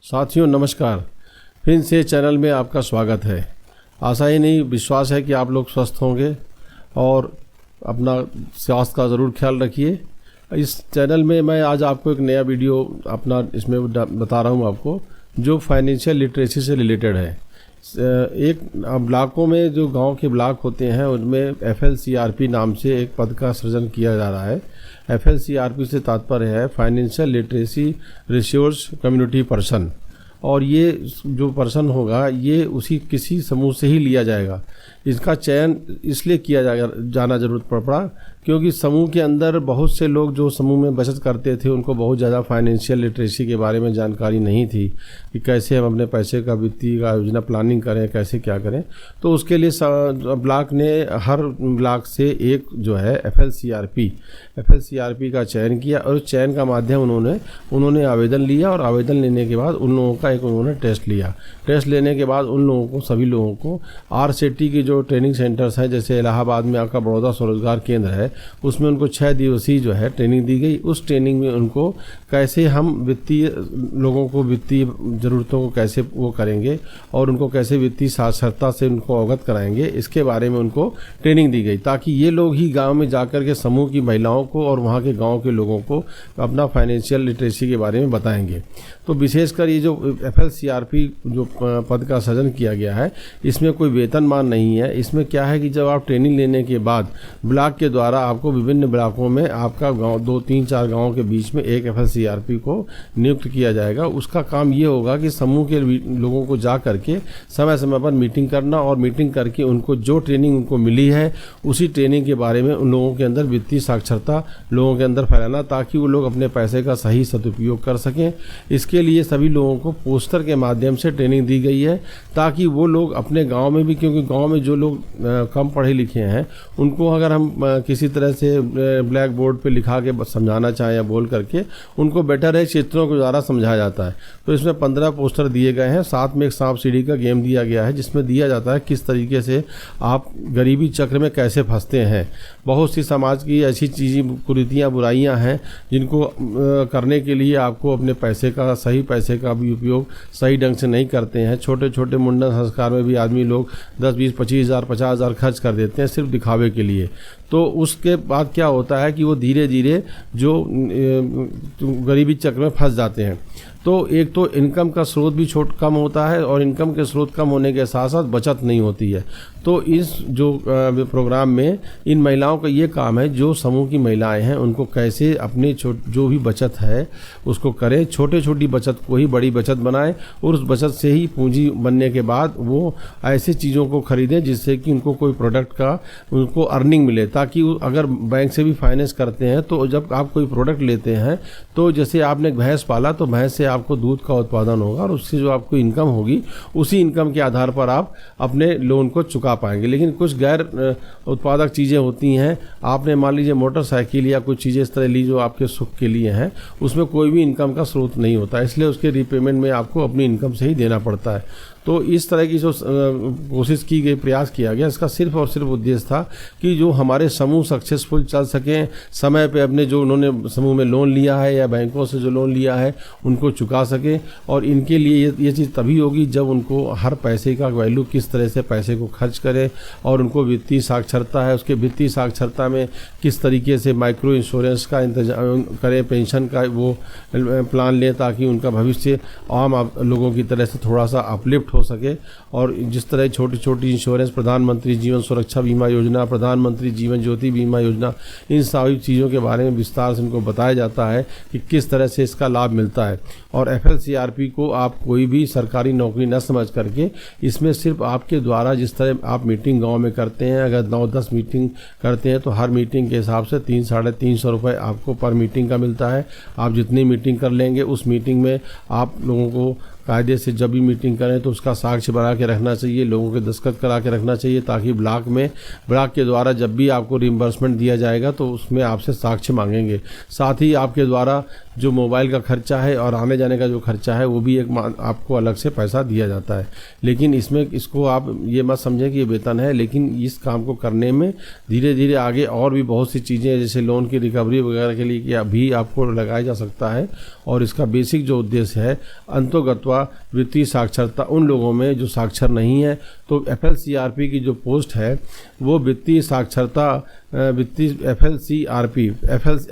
साथियों नमस्कार। फिर से चैनल में आपका स्वागत है। आशा ही नहीं विश्वास है कि आप लोग स्वस्थ होंगे और अपना स्वास्थ्य का ज़रूर ख्याल रखिए। इस चैनल में मैं आज आपको एक नया वीडियो अपना इसमें बता रहा हूँ आपको, जो फाइनेंशियल लिटरेसी से रिलेटेड है। एक ब्लॉकों में जो गांव के ब्लॉक होते हैं उनमें FLCRP नाम से एक पद का सृजन किया जा रहा है। FLCRP से तात्पर्य है financial literacy resource community person, और ये जो पर्सन होगा ये उसी किसी समूह से ही लिया जाएगा। इसका चयन इसलिए किया जाना जरूरत पड़ा क्योंकि समूह के अंदर बहुत से लोग जो समूह में बचत करते थे उनको बहुत ज़्यादा फाइनेंशियल लिटरेसी के बारे में जानकारी नहीं थी कि कैसे हम अपने पैसे का वित्तीय योजना प्लानिंग करें, कैसे क्या करें। तो उसके लिए ब्लॉक ने हर ब्लॉक से एक जो है FLCRP का चयन किया और उस चयन का माध्यम उन्होंने आवेदन लिया, और आवेदन लेने के बाद उन लोगों का उन्होंने टेस्ट लिया। टेस्ट लेने के बाद उन लोगों को सभी लोगों को RCT की जो ट्रेनिंग सेंटर्स हैं, जैसे इलाहाबाद में आपका बड़ौदा स्वरोजगार केंद्र है, उसमें उनको 6 दिवसीय जो है ट्रेनिंग दी गई। उस ट्रेनिंग में उनको कैसे हम वित्तीय लोगों को वित्तीय ज़रूरतों को कैसे वो करेंगे और उनको कैसे वित्तीय साक्षरता से उनको अवगत कराएंगे, इसके बारे में उनको ट्रेनिंग दी गई, ताकि ये लोग ही गांव में जाकर के समूह की महिलाओं को और वहाँ के गांव के लोगों को अपना फाइनेंशियल लिटरेसी के बारे में बताएंगे। तो विशेषकर ये जो FLCRP जो पद का सृजन किया गया है, इसमें कोई वेतनमान नहीं है। इसमें क्या है कि जब आप ट्रेनिंग लेने के बाद ब्लॉक के द्वारा आपको विभिन्न ब्लॉकों में आपका गांव 2-3-4 गांवों के बीच में एक FLCRP को नियुक्त किया जाएगा। उसका काम ये होगा कि समूह के लोगों को जा करके समय समय पर मीटिंग करना, और मीटिंग करके उनको जो ट्रेनिंग उनको मिली है उसी ट्रेनिंग के बारे में उन लोगों के अंदर वित्तीय साक्षरता लोगों के अंदर फैलाना, ताकि वो लोग अपने पैसे का सही सदुपयोग कर सकें। इसके लिए सभी लोगों को पोस्टर के माध्यम से ट्रेनिंग दी गई है, ताकि वो लोग अपने गांव में भी, क्योंकि गांव में जो लोग कम पढ़े लिखे हैं उनको अगर हम किसी तरह से ब्लैक बोर्ड पे लिखा के समझाना चाहें या बोल करके, उनको बेटर है चित्रों के द्वारा समझाया जाता है। तो इसमें 15 पोस्टर दिए गए हैं, साथ में एक सांप सीढ़ी का गेम दिया गया है, जिसमें दिया जाता है किस तरीके से आप गरीबी चक्र में कैसे फंसते हैं। बहुत सी समाज की ऐसी चीज़ें, कुरीतियाँ, बुराइयाँ हैं जिनको करने के लिए आपको अपने पैसे का भी उपयोग सही ढंग से नहीं करते हैं। छोटे छोटे मुंडन संस्कार में भी आदमी लोग 10, 20, 25 हज़ार, 50 हज़ार खर्च कर देते हैं सिर्फ दिखावे के लिए। तो उसके बाद क्या होता है कि वो धीरे धीरे जो गरीबी चक्र में फंस जाते हैं। तो एक तो इनकम का स्रोत भी कम होता है, और इनकम के स्रोत कम होने के साथ साथ बचत नहीं होती है। तो इस जो प्रोग्राम में इन महिलाओं का ये काम है, जो समूह की महिलाएं हैं उनको कैसे अपने जो भी बचत है उसको करें, छोटे छोटी बचत को ही बड़ी बचत बनाएं, और उस बचत से ही पूंजी बनने के बाद वो ऐसे चीज़ों को खरीदें जिससे कि उनको कोई प्रोडक्ट का उनको अर्निंग मिले, ताकि अगर बैंक से भी फाइनेंस करते हैं तो जब आप कोई प्रोडक्ट लेते हैं, तो जैसे आपने भैंस पाला तो भैंस से आपको दूध का उत्पादन होगा, और उससे जो आपको इनकम होगी उसी इनकम के आधार पर आप अपने लोन को चुका पाएंगे। लेकिन कुछ गैर उत्पादक चीज़ें होती हैं, आपने मान लीजिए मोटरसाइकिल या कुछ चीज़ें इस तरह ली जो आपके सुख के लिए हैं, उसमें कोई भी इनकम का स्रोत नहीं होता, इसलिए उसके रीपेमेंट में आपको अपनी इनकम से ही देना पड़ता है। तो इस तरह की जो कोशिश की गई, प्रयास किया गया, इसका सिर्फ और सिर्फ उद्देश्य था कि जो हमारे समूह सक्सेसफुल चल सकें, समय पे अपने जो उन्होंने समूह में लोन लिया है या बैंकों से जो लोन लिया है उनको चुका सकें। और इनके लिए ये चीज़ तभी होगी जब उनको हर पैसे का वैल्यू, किस तरह से पैसे को खर्च करें, और उनको वित्तीय साक्षरता है, उसके वित्तीय साक्षरता में किस तरीके से माइक्रो इंश्योरेंस का इंतजाम करें, पेंशन का वो प्लान लें, ताकि उनका भविष्य आम लोगों की तरह से थोड़ा सा अपलिफ्ट हो सके। और जिस तरह छोटी छोटी इंश्योरेंस, प्रधानमंत्री जीवन सुरक्षा बीमा योजना, प्रधानमंत्री जीवन ज्योति बीमा योजना, इन सारी चीज़ों के बारे में विस्तार से उनको बताया जाता है कि किस तरह से इसका लाभ मिलता है। और FLCRP को आप कोई भी सरकारी नौकरी न समझ करके, इसमें सिर्फ आपके द्वारा जिस तरह आप मीटिंग गाँव में करते हैं, अगर 9-10 मीटिंग करते हैं तो हर मीटिंग के हिसाब से 300-350 रुपये आपको पर मीटिंग का मिलता है। आप जितनी मीटिंग कर लेंगे उस मीटिंग में आप लोगों को कायदे से जब भी मीटिंग करें तो उसका साक्ष्य बना के रखना चाहिए, लोगों के दस्तखत करा के रखना चाहिए, ताकि ब्लॉक के द्वारा जब भी आपको रिम्बर्समेंट दिया जाएगा तो उसमें आपसे साक्ष्य मांगेंगे। साथ ही आपके द्वारा जो मोबाइल का खर्चा है और आने जाने का जो खर्चा है वो भी एक आपको अलग से पैसा दिया जाता है। लेकिन इसमें इसको आप ये मत समझें कि ये वेतन है, लेकिन इस काम को करने में धीरे धीरे आगे और भी बहुत सी चीज़ें जैसे लोन की रिकवरी वगैरह के लिए कि भी आपको लगाया जा सकता है। और इसका बेसिक जो उद्देश्य है अंतोगत्वा वित्तीय साक्षरता उन लोगों में जो साक्षर नहीं है। तो FLCRP की जो पोस्ट है वो वित्तीय साक्षरता वित्तीय FLCRP,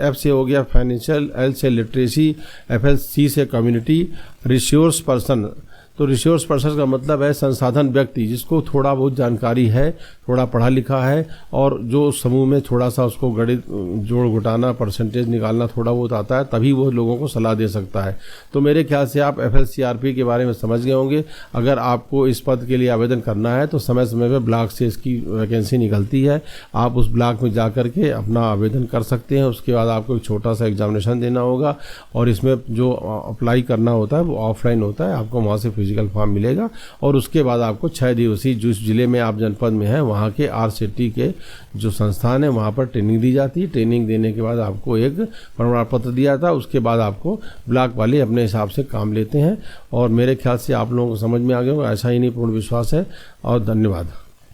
F से हो गया फाइनेंशियल, L से लिटरेसी, FLC से कम्युनिटी, रिसोर्स पर्सन। तो रिसोर्स पर्सन का मतलब है संसाधन व्यक्ति जिसको थोड़ा बहुत जानकारी है, थोड़ा पढ़ा लिखा है और जो समूह में थोड़ा सा उसको गणित जोड़ घटाना, परसेंटेज निकालना थोड़ा बहुत आता है, तभी वो लोगों को सलाह दे सकता है। तो मेरे ख्याल से आप FLCRP के बारे में समझ गए होंगे। अगर आपको इस पद के लिए आवेदन करना है तो समय समय पर ब्लॉक से इसकी वैकेंसी निकलती है, आप उस ब्लॉक में जा कर के अपना आवेदन कर सकते हैं। उसके बाद आपको एक छोटा सा एग्जामिनेशन देना होगा और इसमें जो अप्लाई करना होता है वो ऑफलाइन होता है, आपको वहाँ से फिजिकल फॉर्म मिलेगा और उसके बाद आपको 6 दिवसीय जिस जिले में आप जनपद में हैं वहाँ के RCT के जो संस्थान है वहाँ पर ट्रेनिंग दी जाती है। ट्रेनिंग देने के बाद आपको एक प्रमाण पत्र दिया जाता है, उसके बाद आपको ब्लॉक वाले अपने हिसाब से काम लेते हैं। और मेरे ख्याल से आप लोगों को समझ में आ गया होगा, ऐसा ही नहीं पूर्ण विश्वास है। और धन्यवाद।